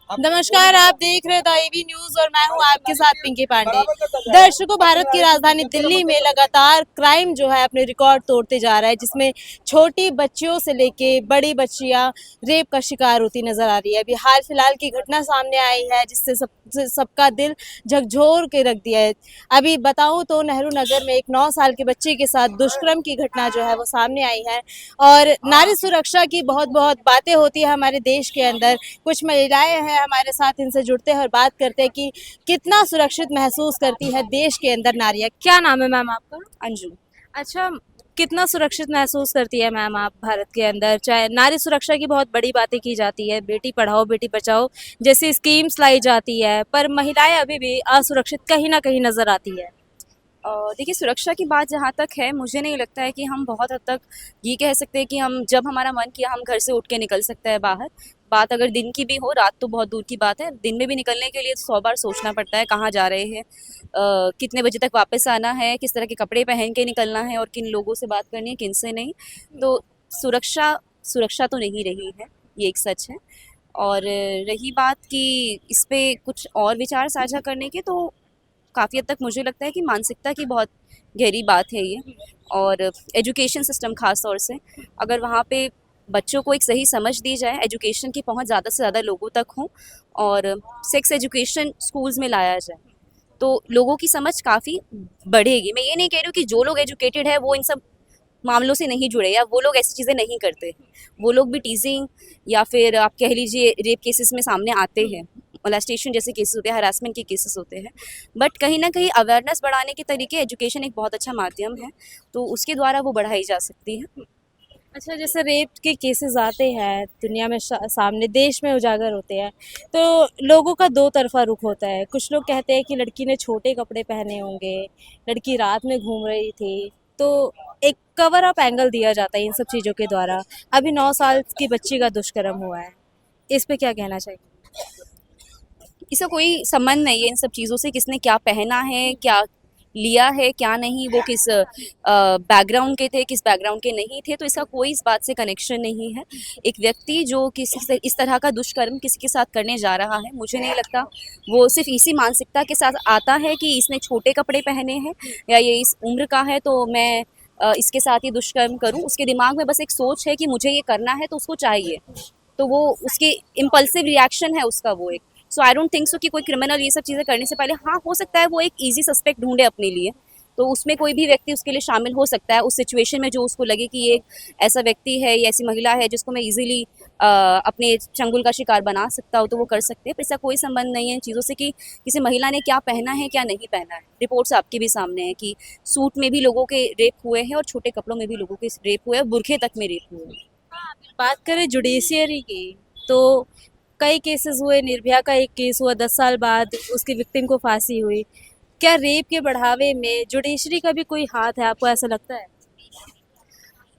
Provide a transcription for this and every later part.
नमस्कार, आप देख रहे हैं द एबी न्यूज और मैं हूं आपके साथ पिंकी पांडे। दर्शकों, भारत की राजधानी दिल्ली में लगातार क्राइम जो है अपने रिकॉर्ड तोड़ते जा रहा है, जिसमें छोटी बच्चियों से लेके बड़ी बच्चियां रेप का शिकार होती नजर आ रही है। अभी हाल फिलहाल की घटना सामने आई है जिससे सबका दिल झकझोर के रख दिया है। अभी बताऊं तो नेहरू नगर में एक 9 साल के बच्चे के साथ दुष्कर्म की घटना जो है वो सामने आई है। और नारी सुरक्षा की बहुत बहुत बातें होती है हमारे देश के अंदर। कुछ महिलाएं हैं हमारे साथ, इनसे जुड़ते हैं और बात करते हैं कि कितना सुरक्षित महसूस करती है देश के अंदर नारियां। क्या नाम है मैम आपका? अंजू। अच्छा, कितना सुरक्षित महसूस करती है मैम आप भारत के अंदर? चाहे नारी सुरक्षा की बहुत बड़ी बातें की जाती है, बेटी पढ़ाओ बेटी बचाओ जैसी स्कीम्स लाई जाती है, पर महिलाएं अभी भी असुरक्षित कहीं ना कहीं नजर आती है। देखिए, सुरक्षा की बात जहाँ तक है, मुझे नहीं लगता है कि हम बहुत हद तक ये कह सकते हैं कि हम जब हमारा मन किया हम घर से उठ के निकल सकते हैं बाहर। बात अगर दिन की भी हो, रात तो बहुत दूर की बात है। दिन में भी निकलने के लिए 100 बार सोचना पड़ता है कहाँ जा रहे हैं, कितने बजे तक वापस आना है, किस तरह के कपड़े पहन के निकलना है और किन लोगों से बात करनी है, किन से नहीं। तो सुरक्षा सुरक्षा तो नहीं रही है, ये एक सच है। और रही बात कि इस पे कुछ और विचार साझा करने के, तो काफ़ी हद तक मुझे लगता है कि मानसिकता की बहुत गहरी बात है ये। और एजुकेशन सिस्टम ख़ास तौर से, अगर वहाँ पे बच्चों को एक सही समझ दी जाए, एजुकेशन की पहुँच ज़्यादा से ज़्यादा लोगों तक हो और सेक्स एजुकेशन स्कूल्स में लाया जाए, तो लोगों की समझ काफ़ी बढ़ेगी। मैं ये नहीं कह रही हूँ कि जो लोग एजुकेटेड है वो इन सब मामलों से नहीं जुड़े या वो लोग ऐसी चीज़ें नहीं करते। वो लोग भी टीजिंग या फिर आप कह लीजिए रेप केसेस में सामने आते हैं, मोलेस्टेशन जैसे केसेस होते हैं, हरासमेंट के केसेस होते हैं। बट कहीं ना कहीं अवेयरनेस बढ़ाने के तरीके एजुकेशन एक बहुत अच्छा माध्यम है, तो उसके द्वारा वो बढ़ाई जा सकती है। अच्छा, जैसे रेप के केसेस आते हैं दुनिया में सामने देश में उजागर होते हैं, तो लोगों का दो तरफा रुख होता है। कुछ लोग कहते हैं कि लड़की ने छोटे कपड़े पहने होंगे, लड़की रात में घूम रही थी, तो एक कवर अप एंगल दिया जाता है इन सब चीज़ों के द्वारा। अभी 9 साल की बच्ची का दुष्कर्म हुआ है, इस पे क्या कहना चाहिए? इसका कोई संबंध नहीं है इन सब चीज़ों से, किसने क्या पहना है, क्या लिया है, क्या नहीं, वो किस बैकग्राउंड के थे, किस बैकग्राउंड के नहीं थे, तो इसका कोई इस बात से कनेक्शन नहीं है। एक व्यक्ति जो किसी से इस तरह का दुष्कर्म किसी के साथ करने जा रहा है, मुझे नहीं लगता वो सिर्फ इसी मानसिकता के साथ आता है कि इसने छोटे कपड़े पहने हैं या ये इस उम्र का है तो मैं इसके साथ ही दुष्कर्म करूं। उसके दिमाग में बस एक सोच है कि मुझे ये करना है, तो उसको चाहिए, तो वो उसकी इम्पल्सिव रिएक्शन है उसका, वो एक। सो आई डोंट थिंक सो कि कोई क्रिमिनल ये सब चीज़ें करने से पहले, हाँ हो सकता है वो एक ईजी सस्पेक्ट ढूंढे अपने लिए, तो उसमें कोई भी व्यक्ति उसके लिए शामिल हो सकता है उस सिचुएशन में, जो उसको लगे कि ये एक ऐसा व्यक्ति है या ऐसी महिला है जिसको मैं इजीली अपने चंगुल का शिकार बना सकता हूँ, तो वो कर सकते हैं। पर इसका कोई संबंध नहीं है इन चीज़ों से कि किसी महिला ने क्या पहना है क्या नहीं पहना है। रिपोर्ट्स आपके भी सामने है कि सूट में भी लोगों के रेप हुए हैं और छोटे कपड़ों में भी लोगों के रेप हुए हैं, बुरखे तक में रेप हुए हैं। बात करें जुडिशियरी की, तो कई केसेस हुए। निर्भया का एक केस हुआ, 10 साल बाद उसकी विक्टिम को फांसी हुई। क्या रेप के बढ़ावे में जुडिशरी का भी कोई हाथ है, आपको ऐसा लगता है?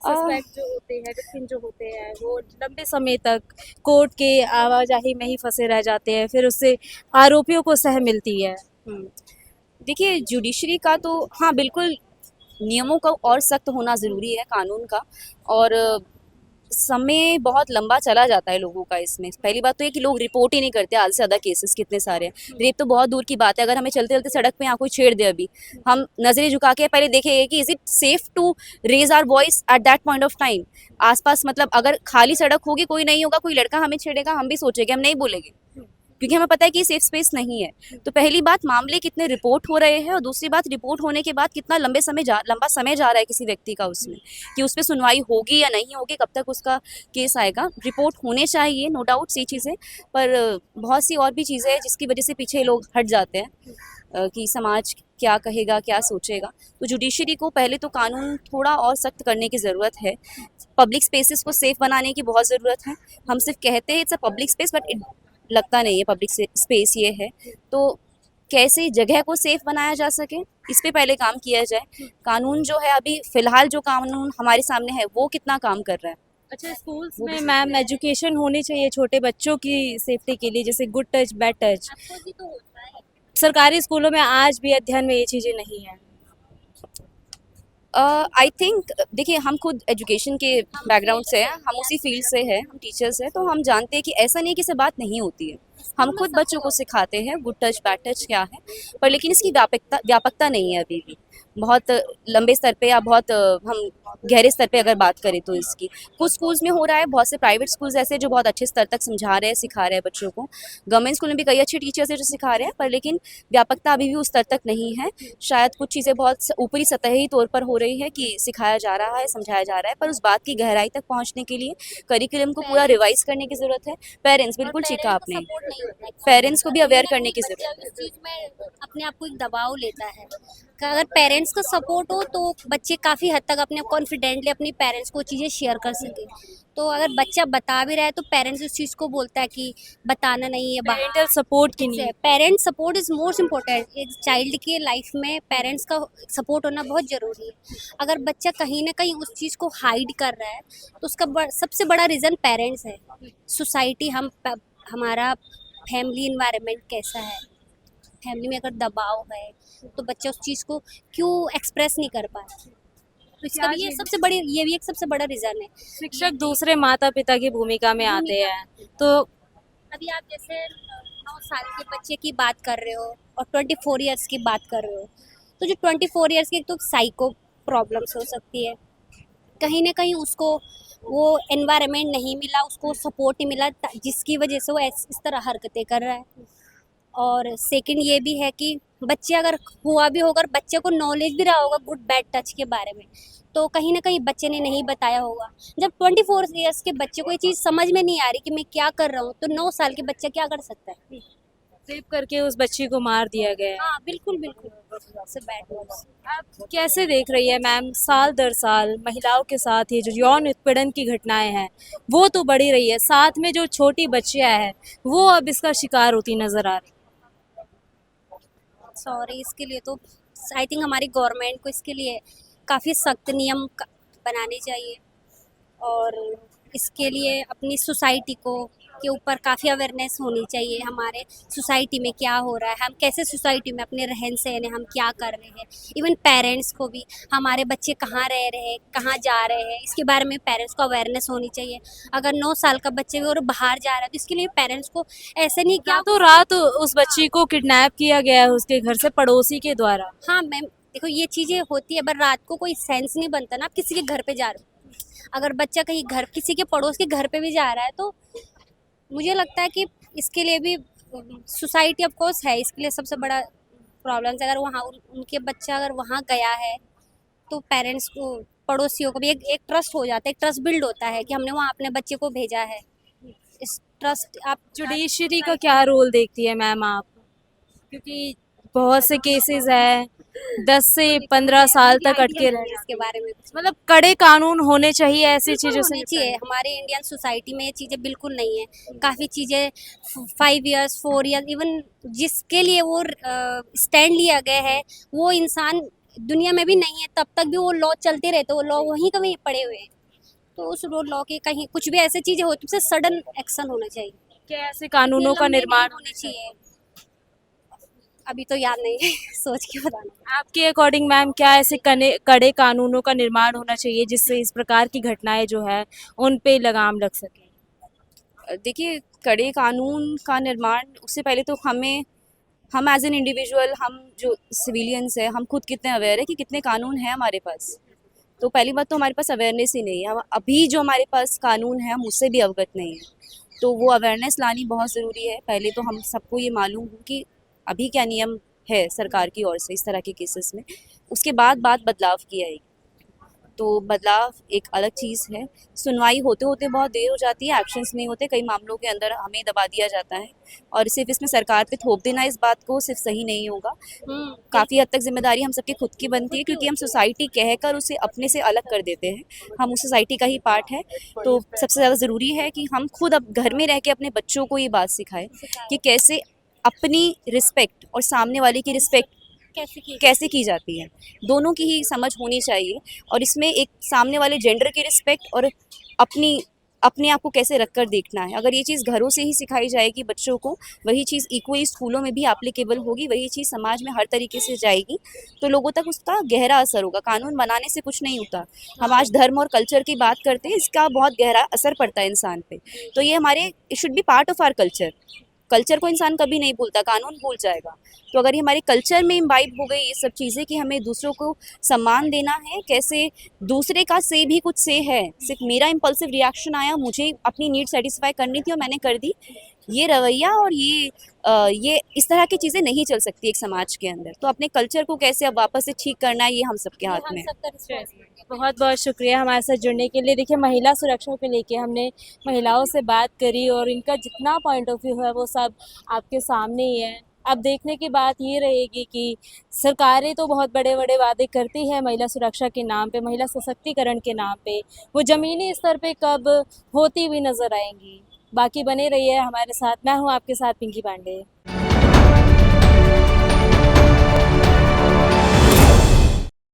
सस्पेक्ट जो होते हैं, विक्टिम जो होते हैं, वो लंबे समय तक कोर्ट के आवाजाही में ही फंसे रह जाते हैं, फिर उससे आरोपियों को सह मिलती है। हम्म। देखिए, जुडिशरी का तो हाँ बिल्कुल, नियमों का और सख्त होना ज़रूरी है, कानून का। और समय बहुत लंबा चला जाता है लोगों का इसमें। पहली बात तो ये कि लोग रिपोर्ट ही नहीं करते, आधे से ज़्यादा केसेस कितने सारे हैं। रेप तो बहुत दूर की बात है, अगर हमें चलते चलते सड़क पे यहाँ कोई छेड़ दे, अभी हम नज़रें झुका के पहले देखेंगे कि is it safe to raise our voice at that point of time. आसपास मतलब अगर खाली सड़क होगी, कोई नहीं होगा, कोई लड़का हमें छेड़ेगा, हम भी सोचेंगे, हम नहीं बोलेंगे, क्योंकि हमें पता है कि ये सेफ स्पेस नहीं है। तो पहली बात, मामले कितने रिपोर्ट हो रहे हैं, और दूसरी बात, रिपोर्ट होने के बाद कितना लंबा समय जा रहा है किसी व्यक्ति का उसमें, कि उस पर सुनवाई होगी या नहीं होगी, कब तक उसका केस आएगा। रिपोर्ट होने चाहिए, नो डाउट ये चीज़ें, पर बहुत सी और भी चीज़ें हैं जिसकी वजह से पीछे लोग हट जाते हैं, कि समाज क्या कहेगा, क्या सोचेगा। तो जुडिशरी को पहले तो कानून थोड़ा और सख्त करने की ज़रूरत है। पब्लिक स्पेसेस को सेफ बनाने की बहुत ज़रूरत है। हम सिर्फ कहते हैं it's a public space, but लगता नहीं है पब्लिक स्पेस ये है। तो कैसे जगह को सेफ बनाया जा सके, इस पे पहले काम किया जाए। कानून जो है, अभी फिलहाल जो कानून हमारे सामने है, वो कितना काम कर रहा है। अच्छा, स्कूल्स में मैम एजुकेशन होनी चाहिए छोटे बच्चों की सेफ्टी के लिए, जैसे गुड टच बैड टच। सरकारी स्कूलों में आज भी अध्ययन में ये चीज़ें नहीं है। आई थिंक, देखिए हम खुद एजुकेशन के बैकग्राउंड से हैं, हम उसी फील्ड से हैं, हम टीचर्स हैं, तो हम जानते हैं कि ऐसा नहीं कि से बात नहीं होती है। हम खुद बच्चों को सिखाते हैं गुड टच बैड टच क्या है, पर लेकिन इसकी व्यापकता नहीं है अभी भी। बहुत लंबे स्तर पे या बहुत हम गहरे स्तर पे अगर बात करें तो इसकी कुछ स्कूल्स में हो रहा है, बहुत से प्राइवेट स्कूल्स ऐसे जो बहुत अच्छे स्तर तक समझा रहे हैं, सिखा रहे हैं बच्चों को। गवर्नमेंट स्कूल में भी कई अच्छे टीचर्स हैं जो सिखा रहे हैं, पर लेकिन व्यापकता अभी भी उस स्तर तक नहीं है। शायद कुछ चीज़ें बहुत ऊपरी सतही तौर पर हो रही है कि सिखाया जा रहा है, समझाया जा रहा है, पर उस बात की गहराई तक पहुँचने के लिए करिकुलम को पूरा रिवाइज करने की ज़रूरत है। पेरेंट्स, बिल्कुल ठीक कहा आपने, पेरेंट्स को भी अवेयर करने की बच्चा ज़रूरत है। इस चीज में अपने आप को एक दबाव लेता है कि अगर पेरेंट्स का सपोर्ट हो तो बच्चे काफ़ी हद तक अपने कॉन्फिडेंटली अपनी पेरेंट्स को चीज़ें शेयर कर सके। तो अगर बच्चा बता भी रहा है तो पेरेंट्स उस चीज़ को बोलता है कि बताना नहीं है पेरेंटल सपोर्ट की नहीं। Parent support is most important. एक चाइल्ड के लाइफ में पेरेंट्स का सपोर्ट होना बहुत ज़रूरी है। अगर बच्चा कहीं ना कहीं उस चीज़ को हाइड कर रहा है तो उसका सबसे बड़ा रीज़न पेरेंट्स है। सोसाइटी हमारा फैमिली इन्वायरमेंट कैसा है, फैमिली में अगर दबाव है तो बच्चा उस चीज़ को क्यों एक्सप्रेस नहीं कर पाता। तो इसका भी ये भी एक सबसे बड़ा रीज़न है। शिक्षक दूसरे माता पिता की भूमिका में आते हैं, तो अभी आप जैसे 9 साल के बच्चे की बात कर रहे हो और 24 इयर्स की बात कर रहे हो, तो जो 24 इयर्स की एक तो साइको प्रॉब्लम्स हो सकती है, कहीं ना कहीं उसको वो एनवायरनमेंट नहीं मिला, उसको सपोर्ट नहीं मिला जिसकी वजह से वो इस तरह हरकतें कर रहा है। और सेकंड ये भी है कि बच्चे अगर हुआ भी होगा, बच्चे को नॉलेज भी रहा होगा गुड बैड टच के बारे में, तो कहीं ना कहीं बच्चे ने नहीं बताया होगा। जब 24 इयर्स के बच्चे को ये चीज़ समझ में नहीं आ रही कि मैं क्या कर रहा हूँ, तो 9 साल के बच्चा क्या कर सकता है। रेप करके उस बच्ची को मार दिया गया है। हाँ बिल्कुल बिल्कुल, बैड न्यूज़। आप कैसे देख रही है मैम, साल दर साल महिलाओं के साथ ये जो यौन उत्पीड़न की घटनाएं हैं वो तो बढ़ी रही है, साथ में जो छोटी बच्चियां हैं वो अब इसका शिकार होती नजर आ रही। सॉरी, इसके लिए तो आई थिंक हमारी गवर्नमेंट को इसके लिए काफ़ी सख्त नियम बनाने चाहिए और इसके लिए अपनी सोसाइटी को के ऊपर काफ़ी अवेयरनेस होनी चाहिए। हमारे सोसाइटी में क्या हो रहा है, हम कैसे सोसाइटी में अपने रहन सहन हम क्या कर रहे हैं। इवन पेरेंट्स को भी हमारे बच्चे कहाँ रह रहे हैं, कहाँ जा रहे हैं, इसके बारे में पेरेंट्स को अवेयरनेस होनी चाहिए। अगर 9 साल का बच्चे भी और बाहर जा रहा है तो इसके लिए पेरेंट्स को ऐसे नहीं क्या तो रात उस बच्ची को किडनैप किया गया है उसके घर से पड़ोसी के द्वारा। हाँ मैम, देखो ये चीज़ें होती है, पर रात को कोई सेंस नहीं बनता ना, आप किसी के घर पे जा रहे हो। अगर बच्चा कहीं घर किसी के पड़ोस के घर पे भी जा रहा है तो मुझे लगता है कि इसके लिए भी सोसाइटी ऑफ कोर्स है, इसके लिए सबसे बड़ा प्रॉब्लम है। अगर वहाँ उनके बच्चा अगर वहाँ गया है तो पेरेंट्स को, पड़ोसियों को भी एक ट्रस्ट हो जाता है, एक ट्रस्ट बिल्ड होता है कि हमने वहाँ अपने बच्चे को भेजा है। इस ट्रस्ट आप जुडिशरी का क्या रोल देखती है मैम आप, क्योंकि बहुत से केसेस है 10 से 15 साल तक अटके रह जाते इसके बारे में मतलब कड़े कानून होने चाहिए ऐसी बिल्कुल चीजों से होने चाहिए। हमारे इंडियन सोसाइटी में ये चीज़ें बिल्कुल नहीं है। काफ़ी चीज़ें 5 इयर्स 4 इयर्स इवन जिसके लिए वो स्टैंड लिया गया है वो इंसान दुनिया में भी नहीं है, तब तक भी वो लॉ चलते रहते, वो लॉ वहीं का वहीं पड़े हुए हैं। तो उस लॉ के कहीं कुछ भी ऐसी चीज़ें होती है उससे सडन एक्शन होना चाहिए। क्या ऐसे कानूनों का लंबे निर्माण नहीं होने चाहिए। अभी तो याद नहीं है सोच के बताना। आपके अकॉर्डिंग मैम क्या ऐसे कड़े कानूनों का निर्माण होना चाहिए जिससे इस प्रकार की घटनाएं जो है उन पे लगाम लग सके। देखिए, कड़े कानून का निर्माण उससे पहले तो हम एज एन इंडिविजुअल, हम जो सिविलियंस हैं, हम खुद कितने अवेयर है कि कितने कानून हैं हमारे पास। तो पहली बात तो हमारे पास अवेयरनेस ही नहीं है। हम अभी जो हमारे पास कानून है हम उससे भी अवगत नहीं है, तो वो अवेयरनेस लानी बहुत ज़रूरी है। पहले तो हम सबको ये मालूम हो कि अभी क्या नियम है सरकार की ओर से इस तरह के केसेस में, उसके बाद बात बदलाव की आएगी। तो बदलाव एक अलग चीज़ है। सुनवाई होते होते बहुत देर हो जाती है, एक्शंस नहीं होते, कई मामलों के अंदर हमें दबा दिया जाता है और सिर्फ इसमें सरकार पे थोप देना इस बात को सिर्फ सही नहीं होगा। काफ़ी हद तक जिम्मेदारी हम सबकी खुद की बनती है, क्योंकि हम सोसाइटी कहकर उसे अपने से अलग कर देते हैं। हम उस सोसाइटी का ही पार्ट है। तो सबसे ज़्यादा ज़रूरी है कि हम खुद अब घर में रह के अपने बच्चों को ये बात सिखाएं कि कैसे अपनी रिस्पेक्ट और सामने वाले की रिस्पेक्ट कैसे की जाती है। दोनों की ही समझ होनी चाहिए और इसमें एक सामने वाले जेंडर की रिस्पेक्ट और अपने आप को कैसे रखकर देखना है। अगर ये चीज़ घरों से ही सिखाई जाएगी बच्चों को, वही चीज़ इक्वली स्कूलों में भी एप्लीकेबल होगी, वही चीज़ समाज में हर तरीके से जाएगी, तो लोगों तक उसका गहरा असर होगा। कानून बनाने से कुछ नहीं होता। हम आज धर्म और कल्चर की बात करते हैं, इसका बहुत गहरा असर पड़ता है इंसान पे। तो ये हमारे it should be part of our culture. Culture को इंसान कभी नहीं भूलता, कानून भूल जाएगा। तो अगर ये हमारे कल्चर में इम्बाइब हो गई ये सब चीज़ें कि हमें दूसरों को सम्मान देना है, कैसे दूसरे का से भी कुछ से है, सिर्फ मेरा इम्पल्सिव रिएक्शन आया, मुझे अपनी नीड सेटिस्फाई करनी थी और मैंने कर दी, ये रवैया और ये इस तरह की चीज़ें नहीं चल सकती एक समाज के अंदर। तो अपने कल्चर को कैसे अब वापस से ठीक करना है, ये हम सबके हाथ में है। बहुत बहुत शुक्रिया हमारे साथ जुड़ने के लिए। देखिए, महिला सुरक्षा को लेके हमने महिलाओं से बात करी और इनका जितना पॉइंट ऑफ व्यू है वो सब आपके सामने ही है। अब देखने की बात ये रहेगी कि सरकारें तो बहुत बड़े बड़े वादे करती है महिला सुरक्षा के नाम पे, महिला सशक्तिकरण के नाम पे, वो ज़मीनी स्तर पे कब होती हुई नज़र आएंगी। बाकी बने रहिए हमारे साथ। मैं हूँ आपके साथ पिंकी पांडे।